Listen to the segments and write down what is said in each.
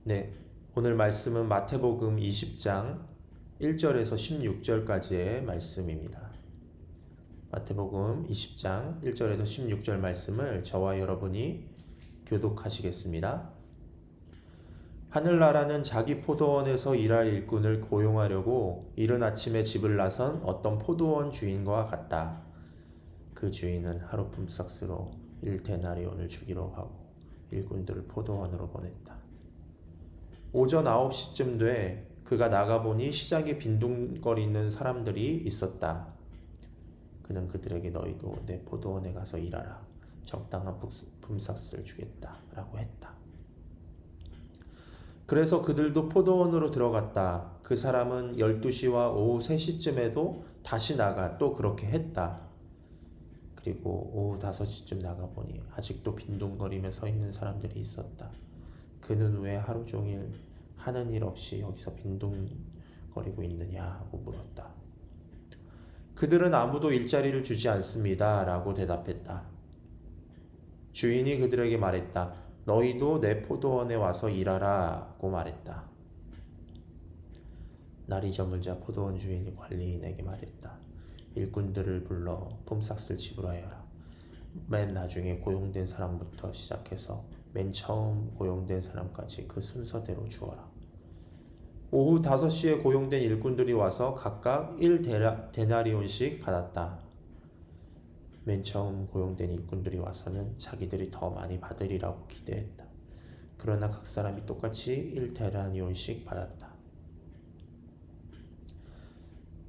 네, 오늘 말씀은 마태복음 20장 1절에서 16절까지의 말씀입니다. 마태복음 20장 1절에서 16절 말씀을 저와 여러분이 교독하시겠습니다. 하늘나라는 자기 포도원에서 일할 일꾼을 고용하려고 이른 아침에 집을 나선 어떤 포도원 주인과 같다. 그 주인은 하루 품삯으로 1데나리온을 주기로 하고 일꾼들을 포도원으로 보냈다. 오전 9시쯤 돼 그가 나가보니 시장에 빈둥거리는 사람들이 있었다. 그는 그들에게 너희도 내 포도원에 가서 일하라. 적당한 품삯을 주겠다. 라고 했다. 그래서 그들도 포도원으로 들어갔다. 그 사람은 12시와 오후 3시쯤에도 다시 나가 또 그렇게 했다. 그리고 오후 5시쯤 나가보니 아직도 빈둥거리며 서 있는 사람들이 있었다. 그는 왜 하루 종일 하는 일 없이 여기서 빈둥거리고 있느냐고 물었다. 그들은 아무도 일자리를 주지 않습니다. 라고 대답했다. 주인이 그들에게 말했다. 너희도 내 포도원에 와서 일하라고 말했다. 날이 저물자 포도원 주인이 관리인에게 말했다. 일꾼들을 불러 품삯을 지불하여라. 맨 나중에 고용된 사람부터 시작해서 맨 처음 고용된 사람까지 그 순서대로 주어라. 오후 5시에 고용된 일꾼들이 와서 각각 1데나리온씩 받았다. 맨 처음 고용된 일꾼들이 와서는 자기들이 더 많이 받으리라고 기대했다. 그러나 각 사람이 똑같이 1데나리온씩 받았다.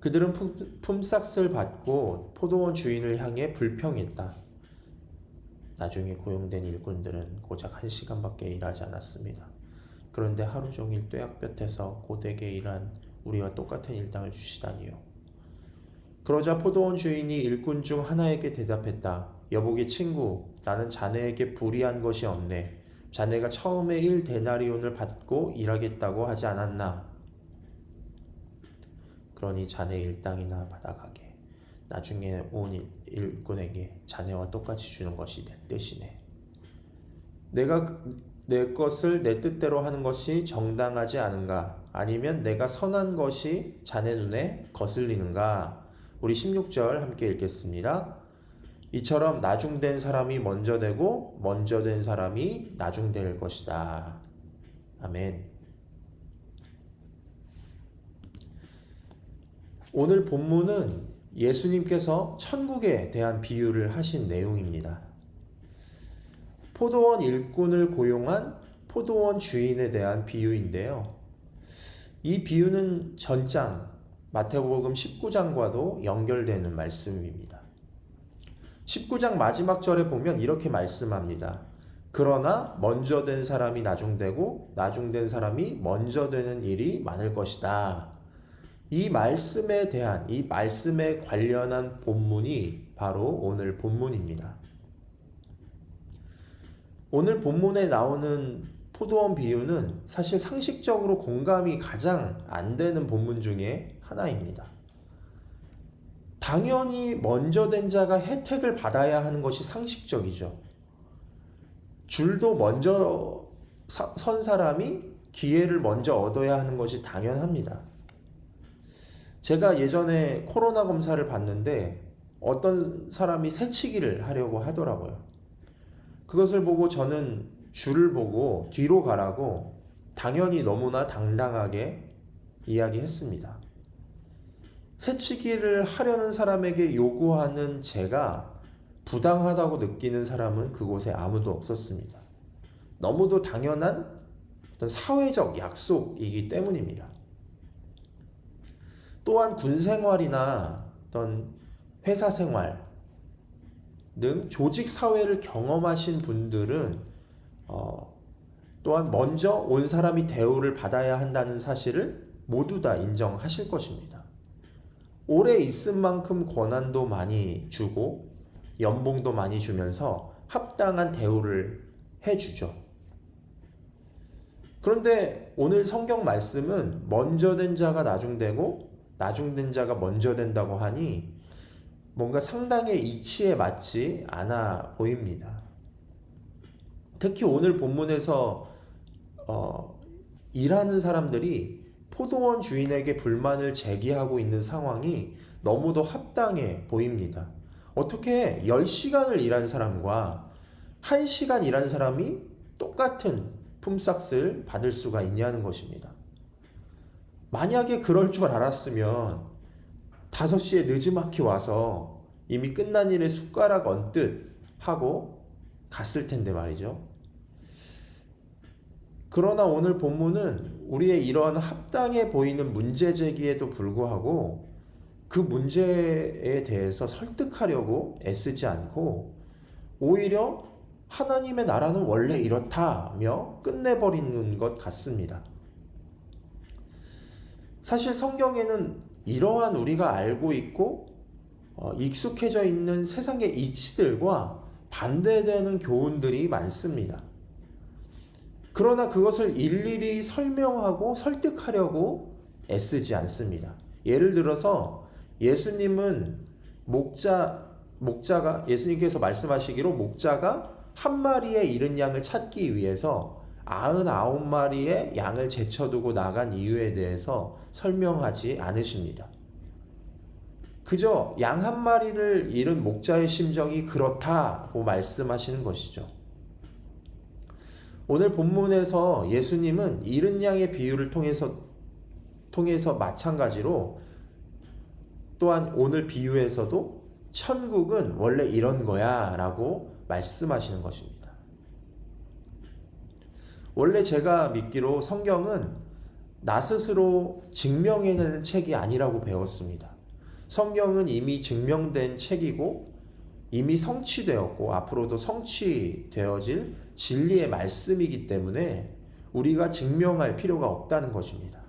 그들은 품삯을 받고 포도원 주인을 향해 불평했다. 나중에 고용된 일꾼들은 고작 1시간밖에 일하지 않았습니다. 그런데 하루 종일 뙤약볕에서 고되게 일한 우리와 똑같은 일당을 주시다니요. 그러자 포도원 주인이 일꾼 중 하나에게 대답했다. 여보게 친구, 나는 자네에게 불의한 것이 없네. 자네가 처음에 1데나리온을 받고 일하겠다고 하지 않았나? 그러니 자네 일당이나 받아가게. 나중에 온 일꾼에게 자네와 똑같이 주는 것이 내 뜻이네. 내가 내 것을 내 뜻대로 하는 것이 정당하지 않은가? 아니면 내가 선한 것이 자네 눈에 거슬리는가? 우리 16절 함께 읽겠습니다. 이처럼 나중된 사람이 먼저 되고 먼저 된 사람이 나중될 것이다. 아멘. 오늘 본문은 예수님께서 천국에 대한 비유를 하신 내용입니다. 포도원 일꾼을 고용한 포도원 주인에 대한 비유인데요. 이 비유는 전장 마태복음 19장과도 연결되는 말씀입니다. 19장 마지막 절에 보면 이렇게 말씀합니다. 그러나 먼저 된 사람이 나중되고 나중된 사람이 먼저 되는 일이 많을 것이다. 이 말씀에 대한, 이 말씀에 관련한 본문이 바로 오늘 본문입니다. 오늘 본문에 나오는 포도원 비유는 사실 상식적으로 공감이 가장 안 되는 본문 중에 하나입니다. 당연히 먼저 된 자가 혜택을 받아야 하는 것이 상식적이죠. 줄도 먼저 선 사람이 기회를 먼저 얻어야 하는 것이 당연합니다. 제가 예전에 코로나 검사를 받는데 어떤 사람이 새치기를 하려고 하더라고요. 그것을 보고 저는 줄을 보고 뒤로 가라고 당연히 너무나 당당하게 이야기했습니다. 새치기를 하려는 사람에게 요구하는 제가 부당하다고 느끼는 사람은 그곳에 아무도 없었습니다. 너무도 당연한 어떤 사회적 약속이기 때문입니다. 또한 군 생활이나 어떤 회사 생활 등 조직 사회를 경험하신 분들은 또한 먼저 온 사람이 대우를 받아야 한다는 사실을 모두 다 인정하실 것입니다. 오래 있은 만큼 권한도 많이 주고 연봉도 많이 주면서 합당한 대우를 해주죠. 그런데 오늘 성경 말씀은 먼저 된 자가 나중되고 나중된 자가 먼저 된다고 하니 뭔가 상당히 이치에 맞지 않아 보입니다. 특히 오늘 본문에서 일하는 사람들이 포도원 주인에게 불만을 제기하고 있는 상황이 너무도 합당해 보입니다. 어떻게 10시간을 일한 사람과 1시간 일한 사람이 똑같은 품삯을 받을 수가 있냐는 것입니다. 만약에 그럴 줄 알았으면 5시에 느지막이 와서 이미 끝난 일에 숟가락 얹듯 하고 갔을 텐데 말이죠. 그러나 오늘 본문은 우리의 이러한 합당해 보이는 문제 제기에도 불구하고 그 문제에 대해서 설득하려고 애쓰지 않고 오히려 하나님의 나라는 원래 이렇다며 끝내버리는 것 같습니다. 사실 성경에는 이러한 우리가 알고 있고 익숙해져 있는 세상의 이치들과 반대되는 교훈들이 많습니다. 그러나 그것을 일일이 설명하고 설득하려고 애쓰지 않습니다. 예를 들어서 예수님께서 말씀하시기로 목자가 한 마리의 잃은 양을 찾기 위해서 99마리의 양을 제쳐두고 나간 이유에 대해서 설명하지 않으십니다. 그저 양 한 마리를 잃은 목자의 심정이 그렇다고 말씀하시는 것이죠. 오늘 본문에서 예수님은 잃은 양의 비유를 통해서 마찬가지로 또한 오늘 비유에서도 천국은 원래 이런 거야 라고 말씀하시는 것입니다. 원래 제가 믿기로 성경은 나 스스로 증명해내는 책이 아니라고 배웠습니다. 성경은 이미 증명된 책이고 이미 성취되었고 앞으로도 성취되어질 진리의 말씀이기 때문에 우리가 증명할 필요가 없다는 것입니다.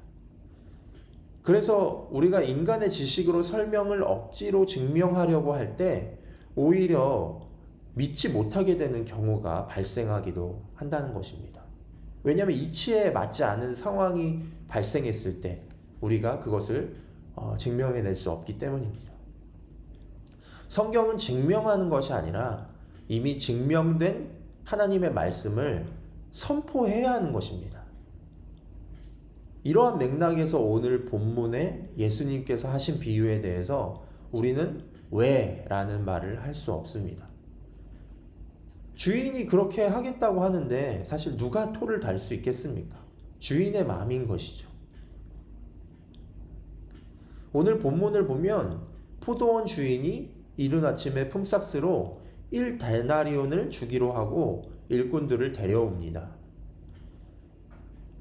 그래서 우리가 인간의 지식으로 설명을 억지로 증명하려고 할 때 오히려 믿지 못하게 되는 경우가 발생하기도 한다는 것입니다. 왜냐하면 이치에 맞지 않은 상황이 발생했을 때 우리가 그것을 증명해낼 수 없기 때문입니다. 성경은 증명하는 것이 아니라 이미 증명된 하나님의 말씀을 선포해야 하는 것입니다. 이러한 맥락에서 오늘 본문에 예수님께서 하신 비유에 대해서 우리는 왜? 라는 말을 할 수 없습니다. 주인이 그렇게 하겠다고 하는데 사실 누가 토를 달 수 있겠습니까? 주인의 마음인 것이죠. 오늘 본문을 보면 포도원 주인이 이른 아침에 품삯으로 1데나리온을 주기로 하고 일꾼들을 데려옵니다.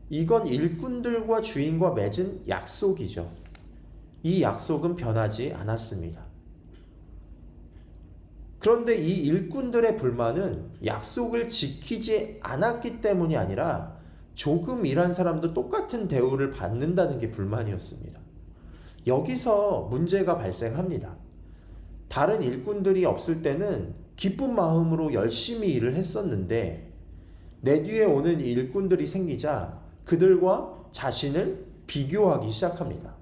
이건 일꾼들과 주인과 맺은 약속이죠. 이 약속은 변하지 않았습니다. 그런데 이 일꾼들의 불만은 약속을 지키지 않았기 때문이 아니라 조금 일한 사람도 똑같은 대우를 받는다는 게 불만이었습니다. 여기서 문제가 발생합니다. 다른 일꾼들이 없을 때는 기쁜 마음으로 열심히 일을 했었는데 내 뒤에 오는 일꾼들이 생기자 그들과 자신을 비교하기 시작합니다.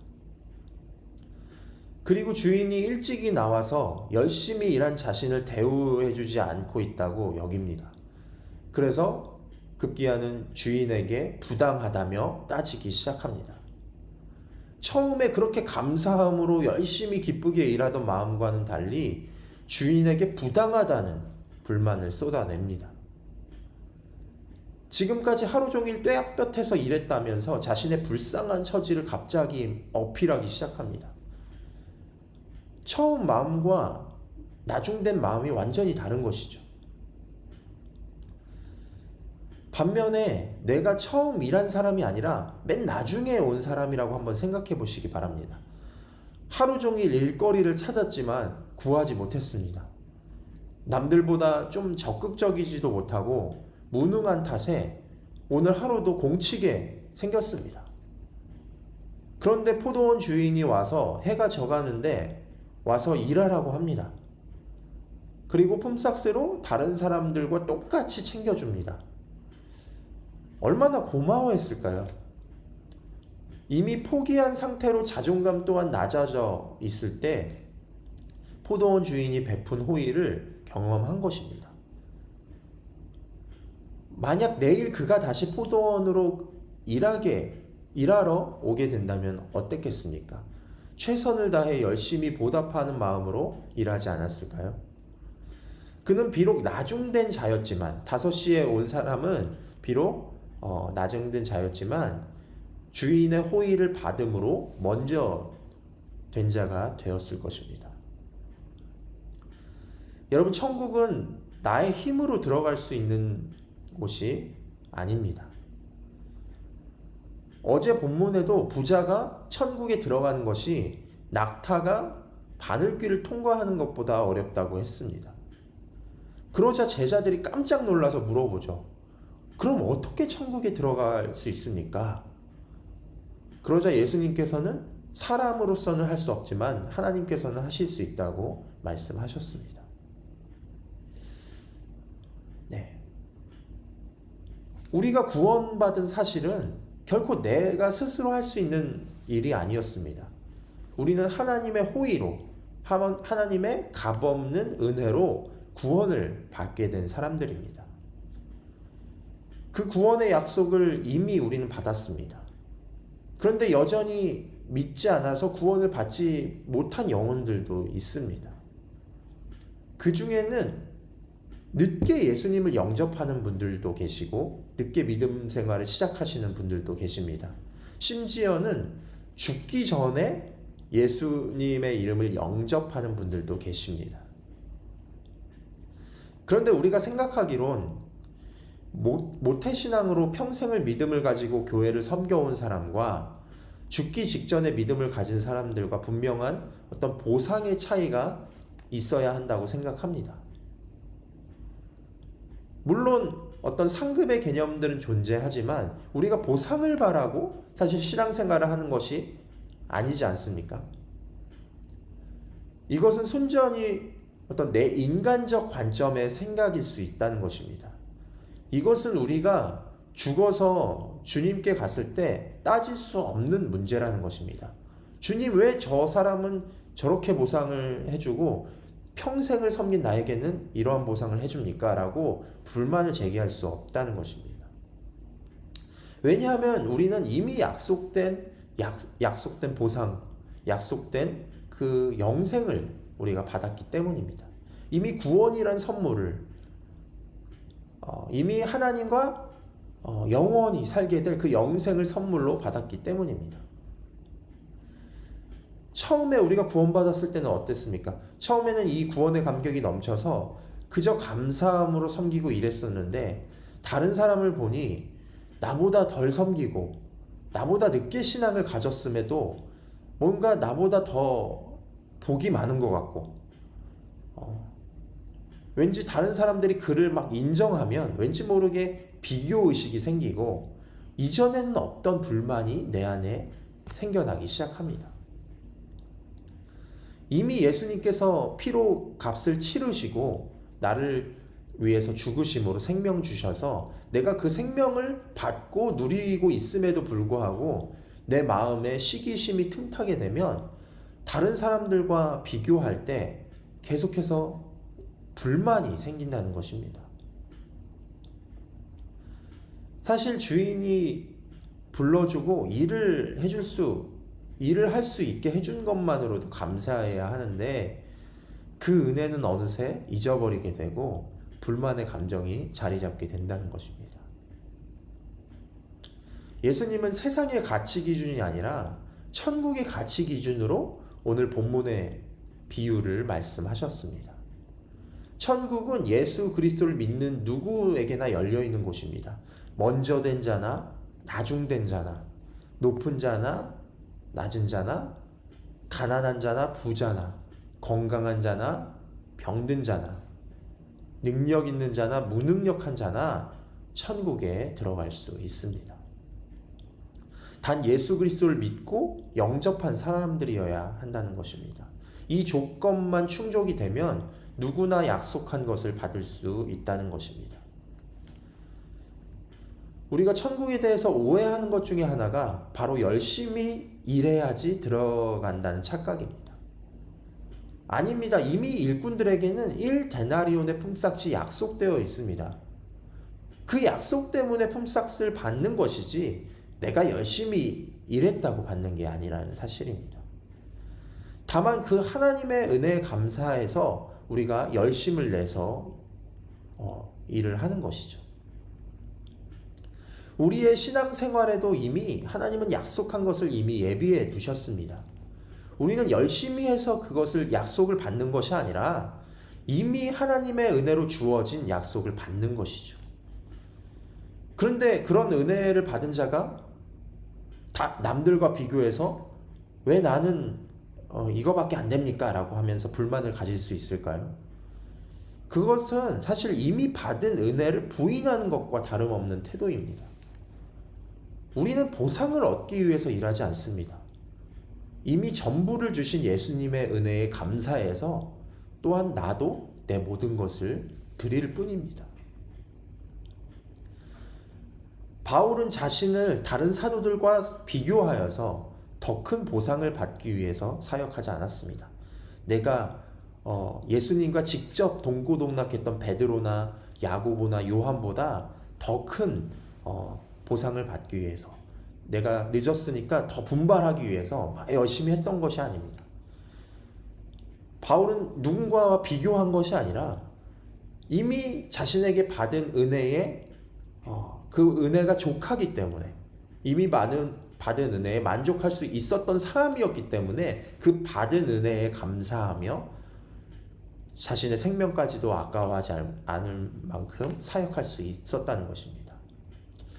그리고 주인이 일찍이 나와서 열심히 일한 자신을 대우해주지 않고 있다고 여깁니다. 그래서 급기야는 주인에게 부당하다며 따지기 시작합니다. 처음에 그렇게 감사함으로 열심히 기쁘게 일하던 마음과는 달리 주인에게 부당하다는 불만을 쏟아냅니다. 지금까지 하루 종일 떼약볕에서 일했다면서 자신의 불쌍한 처지를 갑자기 어필하기 시작합니다. 처음 마음과 나중된 마음이 완전히 다른 것이죠. 반면에 내가 처음 일한 사람이 아니라 맨 나중에 온 사람이라고 한번 생각해 보시기 바랍니다. 하루 종일 일거리를 찾았지만 구하지 못했습니다. 남들보다 좀 적극적이지도 못하고 무능한 탓에 오늘 하루도 공치게 생겼습니다. 그런데 포도원 주인이 와서 해가 져가는데 와서 일하라고 합니다. 그리고 품삯으로 다른 사람들과 똑같이 챙겨줍니다. 얼마나 고마워했을까요? 이미 포기한 상태로 자존감 또한 낮아져 있을 때 포도원 주인이 베푼 호의를 경험한 것입니다. 만약 내일 그가 다시 포도원으로 일하러 오게 된다면 어땠겠습니까? 최선을 다해 열심히 보답하는 마음으로 일하지 않았을까요? 그는 비록 나중된 자였지만 5시에 온 사람은 비록 나중된 자였지만 주인의 호의를 받음으로 먼저 된 자가 되었을 것입니다. 여러분, 천국은 나의 힘으로 들어갈 수 있는 곳이 아닙니다. 어제 본문에도 부자가 천국에 들어가는 것이 낙타가 바늘귀를 통과하는 것보다 어렵다고 했습니다. 그러자 제자들이 깜짝 놀라서 물어보죠. 그럼 어떻게 천국에 들어갈 수 있습니까? 그러자 예수님께서는 사람으로서는 할 수 없지만 하나님께서는 하실 수 있다고 말씀하셨습니다. 네. 우리가 구원받은 사실은 결코 내가 스스로 할 수 있는 일이 아니었습니다. 우리는 하나님의 호의로, 하나님의 값없는 은혜로 구원을 받게 된 사람들입니다. 그 구원의 약속을 이미 우리는 받았습니다. 그런데 여전히 믿지 않아서 구원을 받지 못한 영혼들도 있습니다. 그 중에는 늦게 예수님을 영접하는 분들도 계시고 늦게 믿음 생활을 시작하시는 분들도 계십니다. 심지어는 죽기 전에 예수님의 이름을 영접하는 분들도 계십니다. 그런데 우리가 생각하기론 모태신앙으로 평생을 믿음을 가지고 교회를 섬겨온 사람과 죽기 직전에 믿음을 가진 사람들과 분명한 어떤 보상의 차이가 있어야 한다고 생각합니다. 물론 어떤 상급의 개념들은 존재하지만 우리가 보상을 바라고 사실 신앙생활을 하는 것이 아니지 않습니까? 이것은 순전히 어떤 내 인간적 관점의 생각일 수 있다는 것입니다. 이것은 우리가 죽어서 주님께 갔을 때 따질 수 없는 문제라는 것입니다. 주님, 왜 저 사람은 저렇게 보상을 해주고 평생을 섬긴 나에게는 이러한 보상을 해줍니까? 라고 불만을 제기할 수 없다는 것입니다. 왜냐하면 우리는 이미 약속된 보상, 약속된 그 영생을 우리가 받았기 때문입니다. 이미 구원이란 선물을 이미 하나님과 영원히 살게 될 그 영생을 선물로 받았기 때문입니다. 처음에 우리가 구원받았을 때는 어땠습니까? 처음에는 이 구원의 감격이 넘쳐서 그저 감사함으로 섬기고 이랬었는데 다른 사람을 보니 나보다 덜 섬기고 나보다 늦게 신앙을 가졌음에도 뭔가 나보다 더 복이 많은 것 같고 왠지 다른 사람들이 그를 막 인정하면 왠지 모르게 비교의식이 생기고 이전에는 없던 불만이 내 안에 생겨나기 시작합니다. 이미 예수님께서 피로 값을 치르시고 나를 위해서 죽으심으로 생명 주셔서 내가 그 생명을 받고 누리고 있음에도 불구하고 내 마음에 시기심이 틈타게 되면 다른 사람들과 비교할 때 계속해서 불만이 생긴다는 것입니다. 사실 주인이 불러주고 일을 할 수 있게 해준 것만으로도 감사해야 하는데 그 은혜는 어느새 잊어버리게 되고 불만의 감정이 자리 잡게 된다는 것입니다. 예수님은 세상의 가치 기준이 아니라 천국의 가치 기준으로 오늘 본문의 비유를 말씀하셨습니다. 천국은 예수 그리스도를 믿는 누구에게나 열려있는 곳입니다. 먼저 된 자나 나중된 자나 높은 자나 낮은 자나 가난한 자나 부자나 건강한 자나 병든 자나 능력 있는 자나 무능력한 자나 천국에 들어갈 수 있습니다. 단 예수 그리스도를 믿고 영접한 사람들이어야 한다는 것입니다. 이 조건만 충족이 되면 누구나 약속한 것을 받을 수 있다는 것입니다. 우리가 천국에 대해서 오해하는 것 중에 하나가 바로 열심히 일해야지 들어간다는 착각입니다. 아닙니다. 이미 일꾼들에게는 1데나리온의 품삯이 약속되어 있습니다. 그 약속 때문에 품삯을 받는 것이지 내가 열심히 일했다고 받는 게 아니라는 사실입니다. 다만 그 하나님의 은혜에 감사해서 우리가 열심을 내서 일을 하는 것이죠. 우리의 신앙생활에도 이미 하나님은 약속한 것을 이미 예비해 두셨습니다. 우리는 열심히 해서 그것을 약속을 받는 것이 아니라 이미 하나님의 은혜로 주어진 약속을 받는 것이죠. 그런데 그런 은혜를 받은 자가 다 남들과 비교해서 왜 나는 이거밖에 안 됩니까? 라고 하면서 불만을 가질 수 있을까요? 그것은 사실 이미 받은 은혜를 부인하는 것과 다름없는 태도입니다. 우리는 보상을 얻기 위해서 일하지 않습니다. 이미 전부를 주신 예수님의 은혜에 감사해서 또한 나도 내 모든 것을 드릴 뿐입니다. 바울은 자신을 다른 사도들과 비교하여서 더 큰 보상을 받기 위해서 사역하지 않았습니다. 내가 예수님과 직접 동고동락했던 베드로나 야고보나 요한보다 더 큰 보상을 받기 위해서, 내가 늦었으니까 더 분발하기 위해서 열심히 했던 것이 아닙니다. 바울은 누군가와 비교한 것이 아니라 이미 자신에게 받은 은혜에 그 은혜가 족하기 때문에, 이미 받은 은혜에 만족할 수 있었던 사람이었기 때문에 그 받은 은혜에 감사하며 자신의 생명까지도 아까워하지 않을 만큼 사역할 수 있었다는 것입니다.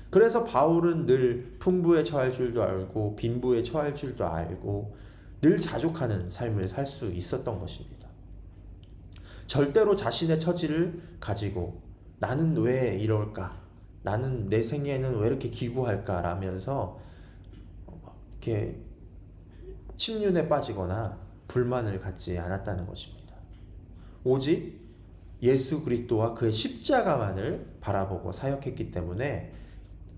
그래서 바울은 늘 풍부에 처할 줄도 알고 빈부에 처할 줄도 알고 늘 자족하는 삶을 살 수 있었던 것입니다. 절대로 자신의 처지를 가지고 나는 왜 이럴까? 나는 내 생애는 왜 이렇게 기구할까? 라면서 이렇게 침륜에 빠지거나 불만을 갖지 않았다는 것입니다. 오직 예수 그리스도와 그의 십자가만을 바라보고 사역했기 때문에,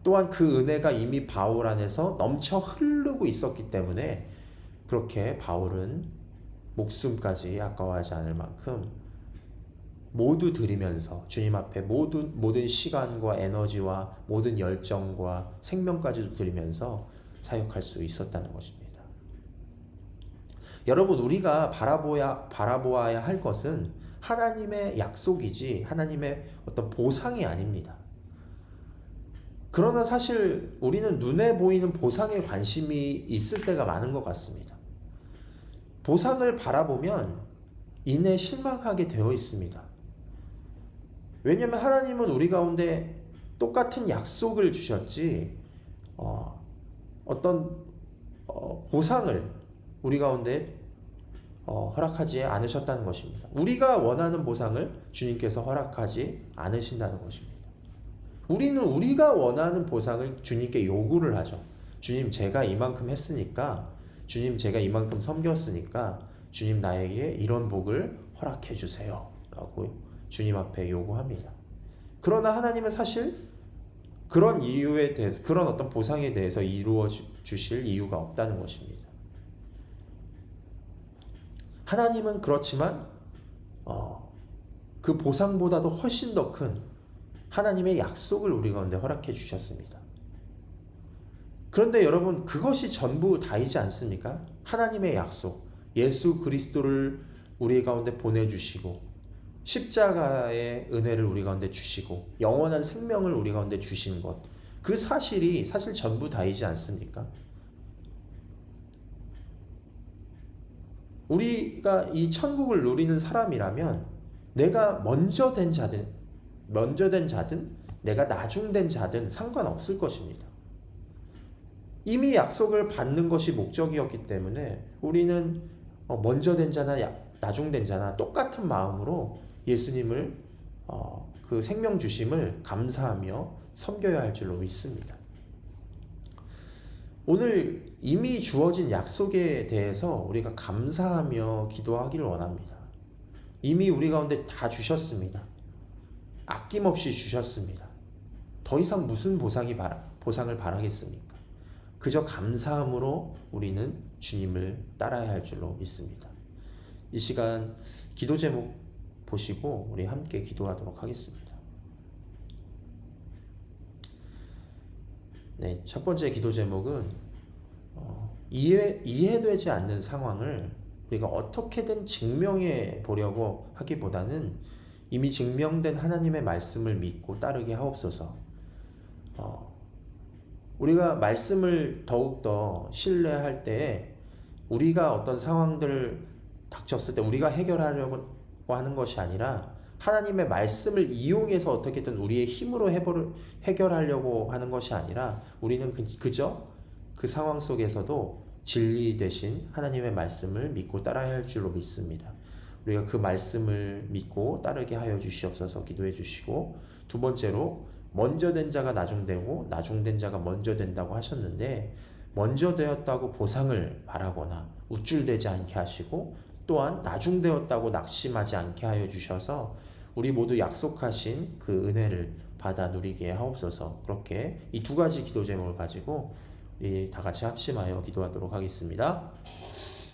또한 그 은혜가 이미 바울 안에서 넘쳐 흐르고 있었기 때문에 그렇게 바울은 목숨까지 아까워하지 않을 만큼 모두 드리면서 주님 앞에 모든 시간과 에너지와 모든 열정과 생명까지도 드리면서 사역할 수 있었다는 것입니다. 여러분, 우리가 바라보아야 할 것은 하나님의 약속이지 하나님의 어떤 보상이 아닙니다. 그러나 사실 우리는 눈에 보이는 보상에 관심이 있을 때가 많은 것 같습니다. 보상을 바라보면 이내 실망하게 되어 있습니다. 왜냐하면 하나님은 우리 가운데 똑같은 약속을 주셨지 어떤 보상을 우리 가운데 허락하지 않으셨다는 것입니다. 우리가 원하는 보상을 주님께서 허락하지 않으신다는 것입니다. 우리는 우리가 원하는 보상을 주님께 요구를 하죠. 주님, 제가 이만큼 했으니까, 주님, 제가 이만큼 섬겼으니까 주님 나에게 이런 복을 허락해 주세요 라고 주님 앞에 요구합니다. 그러나 하나님은 사실 그런 이유에 대해서, 그런 어떤 보상에 대해서 이루어 주실 이유가 없다는 것입니다. 하나님은 그렇지만 그 보상보다도 훨씬 더 큰 하나님의 약속을 우리 가운데 허락해 주셨습니다. 그런데 여러분, 그것이 전부 다이지 않습니까? 하나님의 약속, 예수 그리스도를 우리 가운데 보내주시고 십자가의 은혜를 우리 가운데 주시고 영원한 생명을 우리 가운데 주신 것, 그 사실이 사실 전부 다이지 않습니까? 우리가 이 천국을 누리는 사람이라면 내가 먼저 된 자든 내가 나중된 자든 상관없을 것입니다. 이미 약속을 받는 것이 목적이었기 때문에 우리는 먼저 된 자나 나중된 자나 똑같은 마음으로 예수님을 그 생명 주심을 감사하며 섬겨야 할 줄로 믿습니다. 오늘 이미 주어진 약속에 대해서 우리가 감사하며 기도하기를 원합니다. 이미 우리 가운데 다 주셨습니다. 아낌없이 주셨습니다. 더 이상 무슨 보상을 바라겠습니까? 그저 감사함으로 우리는 주님을 따라야 할 줄로 믿습니다. 이 시간 기도 제목 보시고 우리 함께 기도하도록 하겠습니다. 네, 첫 번째 기도 제목은 이해되지 않는 상황을 우리가 어떻게든 증명해 보려고 하기보다는 이미 증명된 하나님의 말씀을 믿고 따르게 하옵소서. 어, 우리가 말씀을 더욱더 신뢰할 때에 우리가 어떤 상황들을 닥쳤을 때 우리가 해결하려고 하는 것이 아니라 하나님의 말씀을 이용해서 어떻게든 우리의 힘으로 해결하려고 하는 것이 아니라 우리는 그저 그 상황 속에서도 진리 되신 하나님의 말씀을 믿고 따라야 할 줄로 믿습니다. 우리가 그 말씀을 믿고 따르게 하여 주시옵소서 기도해 주시고, 두 번째로 먼저 된 자가 나중되고 나중된 자가 먼저 된다고 하셨는데, 먼저 되었다고 보상을 바라거나 우쭐대지 않게 하시고, 또한 나중되었다고 낙심하지 않게 하여 주셔서 우리 모두 약속하신 그 은혜를 받아 누리게 하옵소서. 그렇게 이 두 가지 기도 제목을 가지고 우리 다 같이 합심하여 기도하도록 하겠습니다.